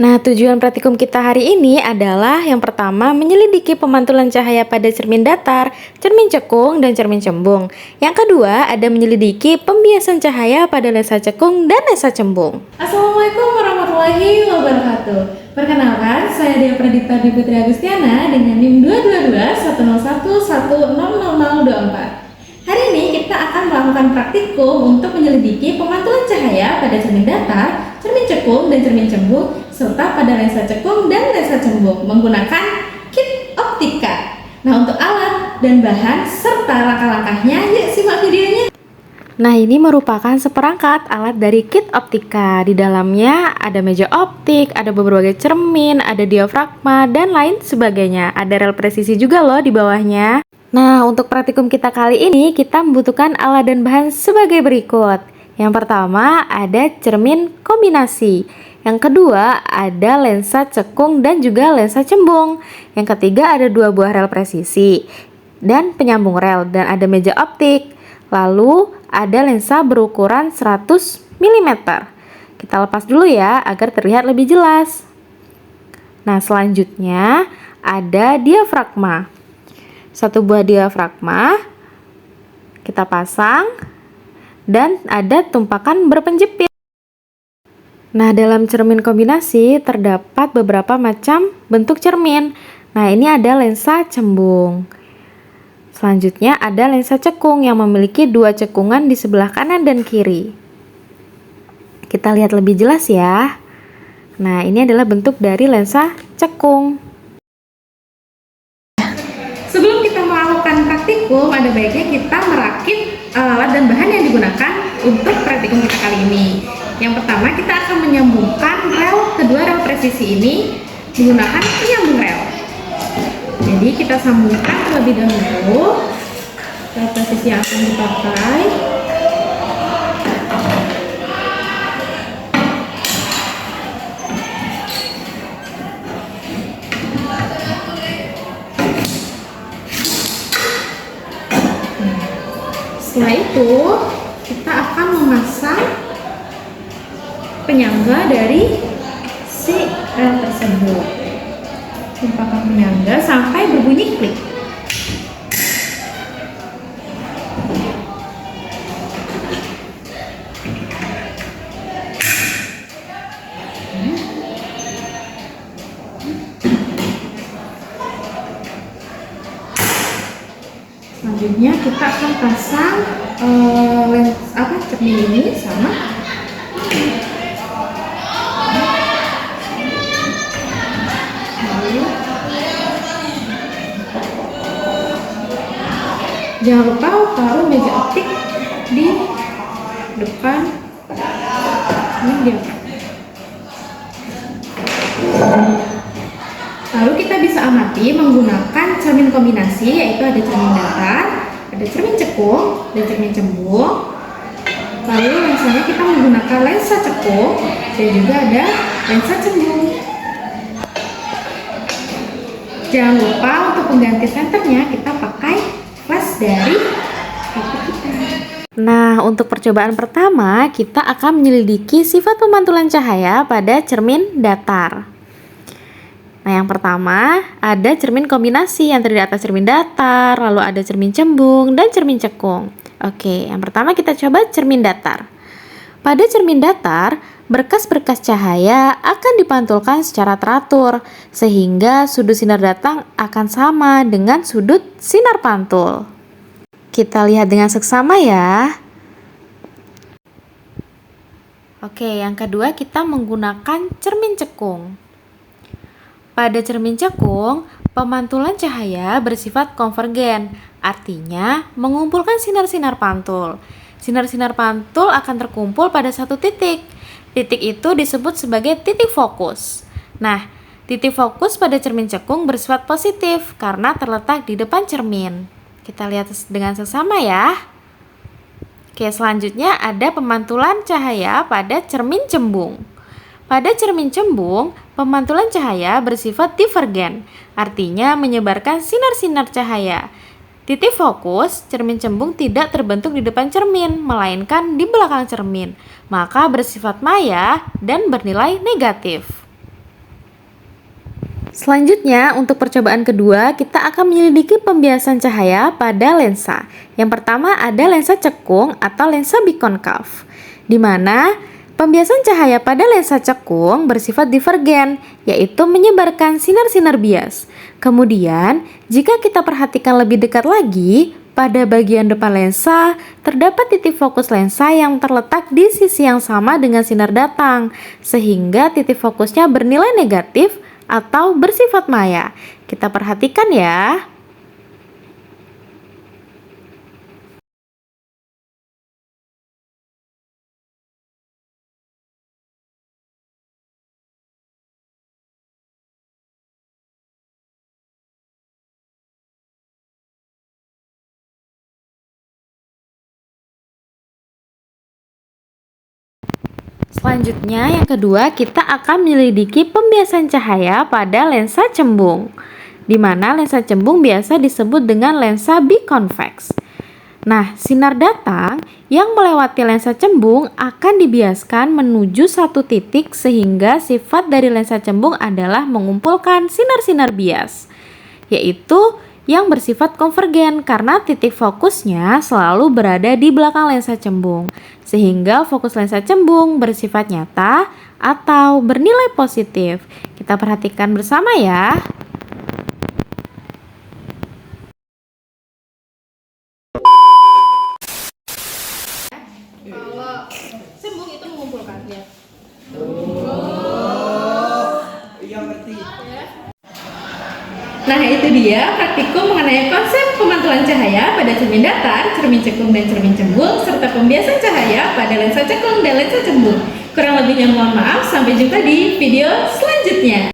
Nah, tujuan praktikum kita hari ini adalah yang pertama menyelidiki pemantulan cahaya pada cermin datar, cermin cekung, dan cermin cembung. Yang kedua ada menyelidiki pembiasan cahaya pada lensa cekung dan lensa cembung. Assalamualaikum warahmatullahi wabarakatuh. Perkenalkan, saya Dia Pradipta Putri Agustiana dengan NIM 222-101-1000024. Hari ini kita akan melakukan praktikum untuk menyelidiki pemantulan cahaya pada cermin datar, cermin cekung, dan cermin cembung, serta pada lensa cekung dan lensa cembung menggunakan kit optika. Nah, untuk alat dan bahan serta langkah-langkahnya, yuk simak videonya. Nah, ini merupakan seperangkat alat dari kit optika. Di dalamnya ada meja optik, ada beberapa cermin, ada diafragma, dan lain sebagainya. Ada rel presisi juga loh di bawahnya. Nah, untuk praktikum kita kali ini, kita membutuhkan alat dan bahan sebagai berikut. Yang pertama, ada cermin kombinasi. Yang kedua, ada lensa cekung dan juga lensa cembung. Yang ketiga, ada 2 buah rel presisi dan penyambung rel, dan ada meja optik. Lalu, ada lensa berukuran 100 mm. Kita lepas dulu ya, agar terlihat lebih jelas. Nah, selanjutnya ada diafragma. 1 buah diafragma kita pasang, dan ada tumpakan berpenjepit. Nah, dalam cermin kombinasi terdapat beberapa macam bentuk cermin. Nah, ini ada lensa cembung. Selanjutnya ada lensa cekung yang memiliki 2 cekungan di sebelah kanan dan kiri. Kita lihat lebih jelas ya. Nah, ini adalah bentuk dari lensa cekung. Sebelum kita melakukan praktikum, ada baiknya kita merakit alat dan bahan yang digunakan untuk praktikum kita kali ini. Yang pertama, kita akan menyambungkan kedua rel presisi ini menggunakan penyambung rel. Jadi kita sambungkan terlebih dahulu rel presisi yang akan dipakai. Setelah itu, kita akan memasang penyangga dari si rel tersebut. Tempatkan penyangga sampai berbunyi klik. Selanjutnya kita akan pasang cermin ini sama jangan lupa taruh meja optik di depan ini. Lalu kita bisa amati menggunakan cermin kombinasi, yaitu ada cermin datar, ada cermin cekung, dan cermin cembung. Lalu lensanya kita menggunakan lensa cekung dan juga ada lensa cembung. Jangan lupa untuk pengganti senternya kita pakai flash dari HP kita. Nah, untuk percobaan pertama, kita akan menyelidiki sifat pemantulan cahaya pada cermin datar. Nah, yang pertama ada cermin kombinasi yang terdiri atas cermin datar, lalu ada cermin cembung, dan cermin cekung. Oke, yang pertama kita coba cermin datar. Pada cermin datar, berkas-berkas cahaya akan dipantulkan secara teratur, sehingga sudut sinar datang akan sama dengan sudut sinar pantul. Kita lihat dengan seksama ya. Oke, yang kedua kita menggunakan cermin cekung. Pada cermin cekung, pemantulan cahaya bersifat konvergen, artinya mengumpulkan sinar-sinar pantul. Sinar-sinar pantul akan terkumpul pada satu titik. Titik itu disebut sebagai titik fokus. Nah, titik fokus pada cermin cekung bersifat positif karena terletak di depan cermin. Kita lihat dengan seksama ya. Oke, selanjutnya ada pemantulan cahaya pada cermin cembung. Pada cermin cembung, pemantulan cahaya bersifat divergen, artinya menyebarkan sinar-sinar cahaya. Titik fokus cermin cembung tidak terbentuk di depan cermin, melainkan di belakang cermin, maka bersifat maya dan bernilai negatif. Selanjutnya, untuk percobaan kedua, kita akan menyelidiki pembiasan cahaya pada lensa. Yang pertama ada lensa cekung atau lensa bikonkaf, di mana pembiasan cahaya pada lensa cekung bersifat divergen, yaitu menyebarkan sinar-sinar bias. Kemudian, jika kita perhatikan lebih dekat lagi, pada bagian depan lensa, terdapat titik fokus lensa yang terletak di sisi yang sama dengan sinar datang, sehingga titik fokusnya bernilai negatif atau bersifat maya. Kita perhatikan ya. Selanjutnya, yang kedua, kita akan menyelidiki pembiasan cahaya pada lensa cembung, di mana lensa cembung biasa disebut dengan lensa biconvex. Nah, sinar datang yang melewati lensa cembung akan dibiaskan menuju satu titik, sehingga sifat dari lensa cembung adalah mengumpulkan sinar-sinar bias, yaitu yang bersifat konvergen karena titik fokusnya selalu berada di belakang lensa cembung, sehingga fokus lensa cembung bersifat nyata atau bernilai positif. Kita perhatikan bersama ya. Kalau cembung itu mengumpulkan ya. Iya ngerti. Nah, itu dia praktikum mengenai konsep pemantulan cahaya pada cermin datar, cermin cekung dan cermin cembung, serta pembiasan cahaya pada lensa cekung dan lensa cembung. Kurang lebihnya mohon maaf, sampai jumpa di video selanjutnya.